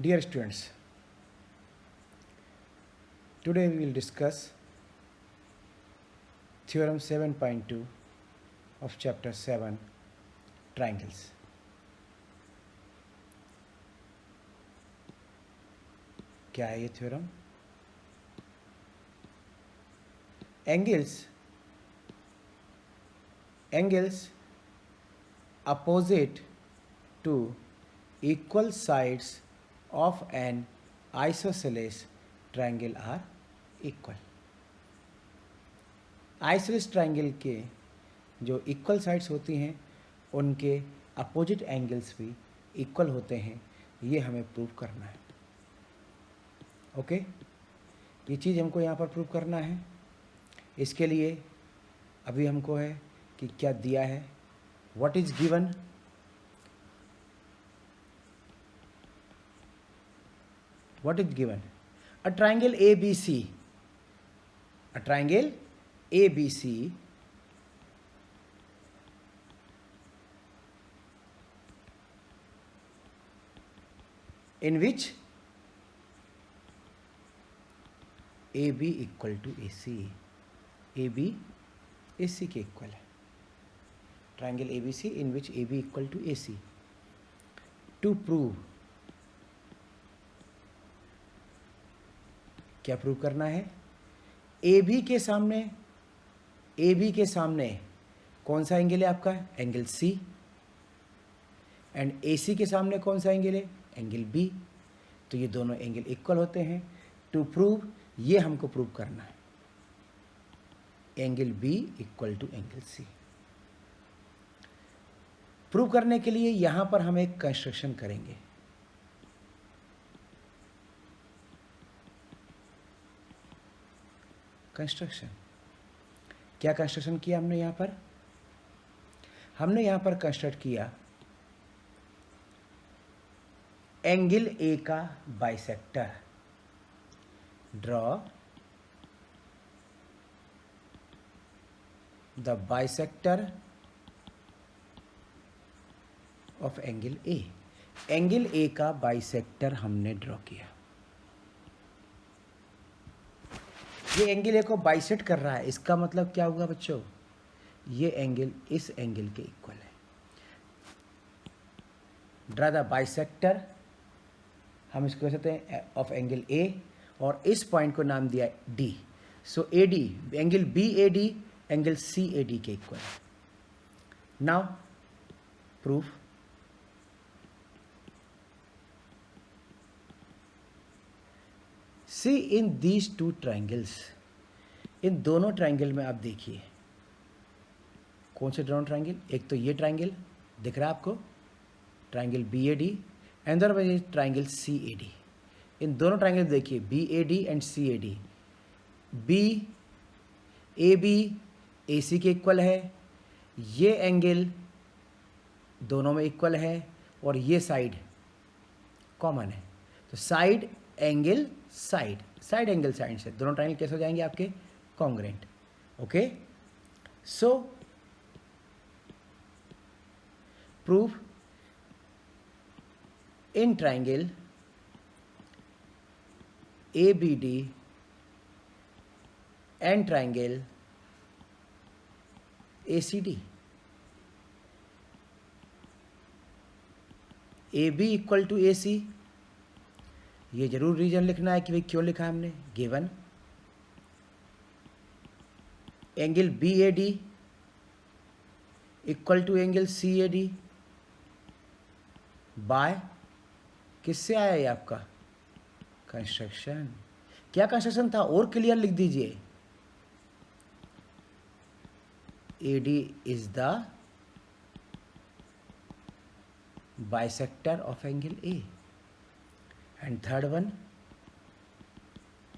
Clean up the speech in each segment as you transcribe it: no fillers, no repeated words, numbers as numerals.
Dear students, today we will discuss theorem 7.2 of chapter 7, triangles. क्या है ये theorem? Angles opposite to equal sides of an isosceles triangle are equal. Isosceles triangle के जो equal sides होती हैं उनके opposite angles भी equal होते हैं, ये हमें प्रूव करना है. ओके, ये चीज़ हमको यहाँ पर प्रूव करना है. इसके लिए अभी हमको है कि क्या दिया है, what is given. What is given? A triangle ABC. A triangle ABC in which AB equal to AC. AB AC के इक्वल है. Triangle ABC in which AB equal to AC. To prove, क्या prove करना है? AB के सामने कौन सा angle है आपका? Angle C. एंड AC के सामने कौन सा एंगल है? Angle B. तो ये दोनों एंगल इक्वल होते हैं. टू प्रूव, ये हमको प्रूव करना है. Angle B equal to angle C. Prove करने के लिए यहां पर हम एक कंस्ट्रक्शन करेंगे. कंस्ट्रक्शन, क्या कंस्ट्रक्शन किया हमने यहाँ पर? हमने यहाँ पर कंस्ट्रक्ट किया एंगल ए का bisector. Draw the bisector of angle A. Angle A का बाइसेक्टर हमने ड्रॉ किया. ये एंगल ए को बाइसेक्ट कर रहा है. इसका मतलब क्या हुआ बच्चों? ये एंगल इस एंगल के इक्वल है. ड्रा द बाइसेक्टर, हम इसको कह सकते हैं ऑफ एंगल ए, और इस पॉइंट को नाम दिया D. So A D, angle B A D angle C A D के इक्वल है. Now proof. See in these two triangles, इन दोनों ट्राइंगल में आप देखिए कौन से दोनों ट्राइंगल. एक तो ये ट्राइंगल दिख रहा है आपको, triangle B A D, and other triangle C A D. इन दोनों ट्राइंगल देखिए, B A D and C A D. B A B A C के इक्वल है. ये एंगल दोनों में इक्वल है और ये साइड कॉमन है. तो side angle side, side angle side से दोनों ट्राइंगल कैसे हो जाएंगे आपके? Congruent. Okay, so proof in triangle A B D and triangle A C D, A B equal to A C. ये जरूर रीजन लिखना है कि भाई क्यों लिखा है हमने. Given angle B A D equal to angle C A D by, किससे आया ये आपका? कंस्ट्रक्शन. क्या कंस्ट्रक्शन था? और क्लियर लिख दीजिए. A D is the bisector of angle A. And third one,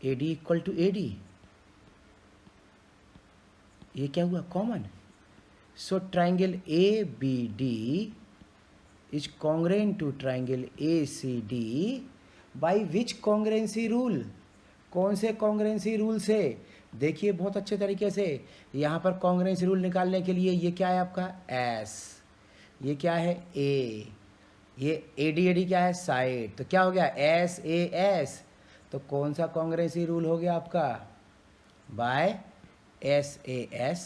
AD equal to AD. ये क्या हुआ? Common. So triangle ABD is congruent to triangle ACD by which congruency rule? कौन से congruency rule से? देखिए बहुत अच्छे तरीके से. यहाँ पर congruency rule निकालने के लिए ये क्या है आपका? S. ये क्या है? A. ये AD क्या है, साइड, तो क्या हो गया SAS, तो कौन सा कांग्रेसी रूल हो गया आपका, by SAS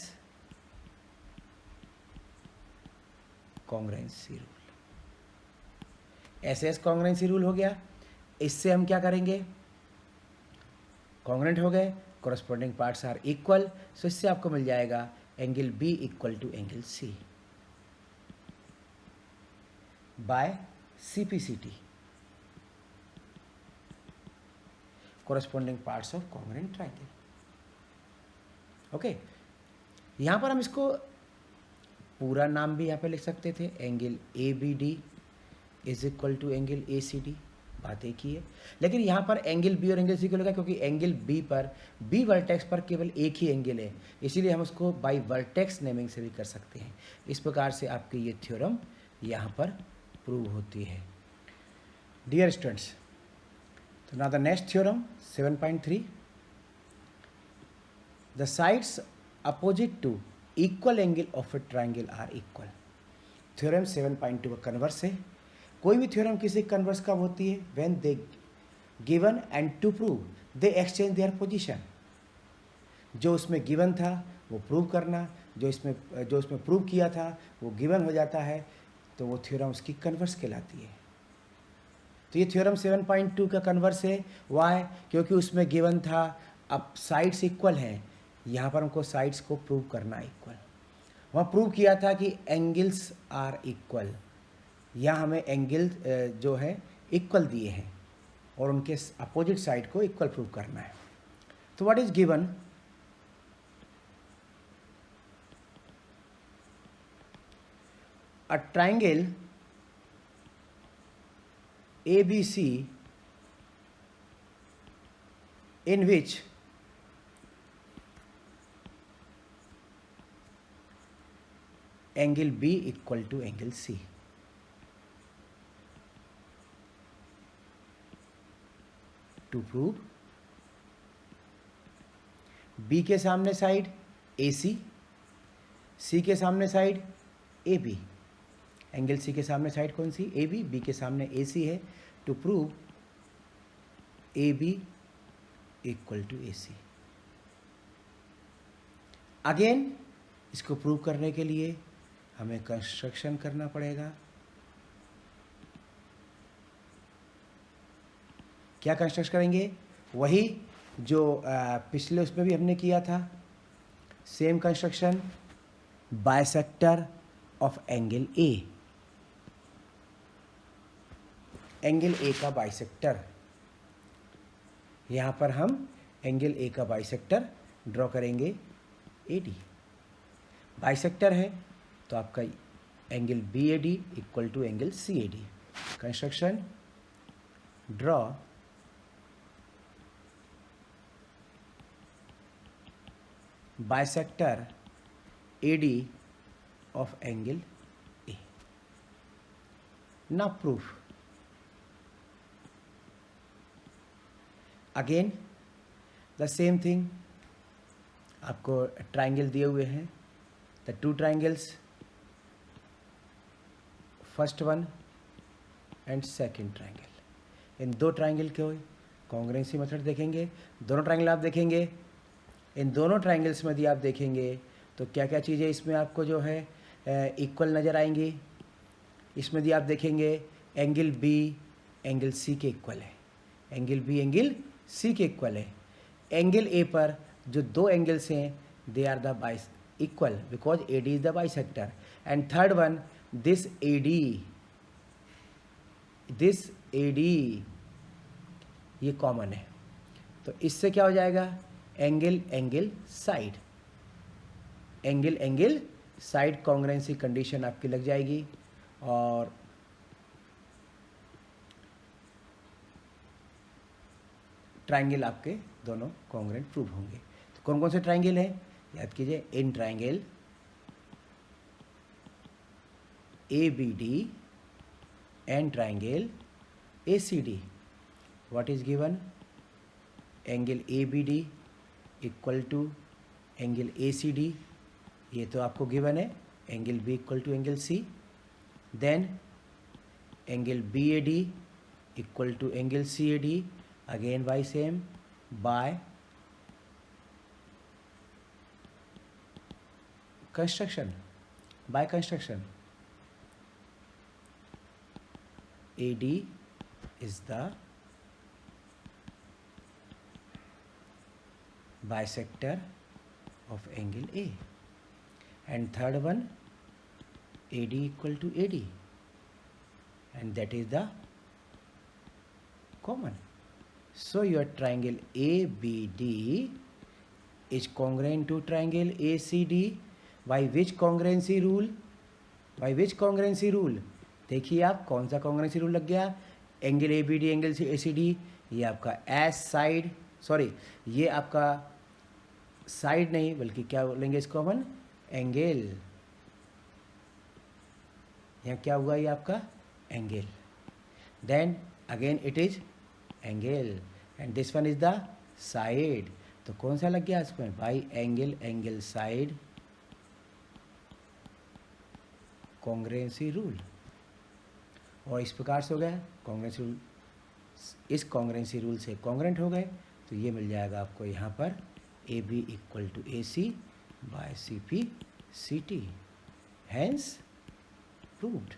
congruency rule, SS congruency rule हो गया। इससे हम क्या करेंगे, कांग्रेंट हो गए, corresponding parts are equal, so इससे आपको मिल जाएगा angle B equal to angle C by CPCT, corresponding parts of congruent triangle. Okay, यहाँ पर हम इसको पूरा नाम भी यहाँ पे लिख सकते थे, angle ABD is equal to angle ACD, बात एक ही है। लेकिन यहाँ पर एंगल B और एंगल C को लगा क्योंकि एंगल B पर B वर्टेक्स पर केवल एक ही एंगल है, इसीलिए हम उसको बाई वर्टेक्स नेमिंग से भी कर सकते हैं। इस प्रकार से आपकी ये थ्योरम यहाँ पर प्रूव होती है। डियर स्टूडेंट्स, तो now the next theorem 7.3, the sides opposite to equal angle of a triangle are equal. Theorem 7.2 का कन्वर्स है। कोई भी थ्योरम किसी कन्वर्स कब होती है, when they given and to prove they exchange their position. जो उसमें गिवन था वो प्रूव करना, जो उसमें प्रूव किया था वो गिवन हो जाता है, तो वो थ्योरम उसकी कन्वर्स कहलाती है। तो ये थ्योरम 7.2 का कन्वर्स है। वाई? क्योंकि उसमें गिवन था, अब साइड्स इक्वल हैं, यहाँ पर हमको साइड्स को प्रूव करना इक्वल। वहाँ प्रूव किया था कि एंगल्स आर इक्वल, यहाँ हमें एंगल जो है इक्वल दिए हैं और उनके अपोजिट साइड को इक्वल प्रूव करना है। तो what is given, a triangle ABC in which angle B equal to angle C. To prove B के सामने साइड AC, C के सामने साइड AB, एंगल C के सामने साइड कौन सी, AB, B के सामने AC है, to prove AB equal to AC। Again इसको प्रूव करने के लिए हमें कंस्ट्रक्शन करना पड़ेगा। क्या कंस्ट्रक्ट करेंगे, वही जो पिछले उसमें भी हमने किया था, same construction, bisector of angle A, angle A का बाइसेक्टर। यहाँ पर हम एंगल A का बाइसेक्टर ड्रॉ करेंगे AD। बाइसेक्टर है तो आपका angle BAD equal to angle CAD। Construction, draw bisector AD of angle A। Now proof, again the same thing, आपको ट्राइंगल दिए हुए हैं, the two triangles, first one and second triangle. इन दो ट्राइंगल के कॉन्ग्रुएंसी मेथड देखेंगे। दोनों triangle आप देखेंगे, इन दोनों ट्राइंगल्स में यदि आप देखेंगे तो क्या क्या चीज़ें इसमें आपको जो है इक्वल नज़र आएंगी। इसमें यदि आप देखेंगे एंगल B एंगल C के इक्वल है, एंगल B एंगल C के इक्वल है। एंगल A पर जो दो एंगल्स हैं दे आर द बाइस equal because AD is the bisector. And third one, this AD ये कॉमन है, तो इससे क्या हो जाएगा, angle angle side, angle angle side congruency condition आपकी लग जाएगी और ट्राइंगल आपके दोनों कॉन्ग्रुएंट प्रूव होंगे। तो कौन कौन से ट्राइंगल हैं याद कीजिए, in triangle ABD and triangle ACD। What is given, angle ABD equal to angle ACD, ये तो आपको गिवन है, angle B equal to angle C। Then angle BAD equal to angle CAD, again by same, by construction, AD is the bisector of angle A, and third one AD equal to AD, and that is the common. So your triangle ABD is congruent to triangle ACD by which congruency rule? देखिए आप कौन सा कॉन्ग्रेंसी rule लग गया? Angle ABD angle ACD, ये आपका S side, sorry ये आपका साइड नहीं बल्कि क्या बोलेंगे इसको अपन, एंगल। यहाँ क्या हुआ, ये आपका angle, then again it is angle, and this one is the side. तो कौन सा लग गया इसमें? By angle side congruency rule. और इस प्रकार से हो गया कॉन्ग्रुएंसी रूल, इस कॉन्ग्रुएंसी रूल से कॉन्ग्रुएंट हो गए, तो ये मिल जाएगा आपको यहाँ पर AB equal to AC by CP CT, hence proved.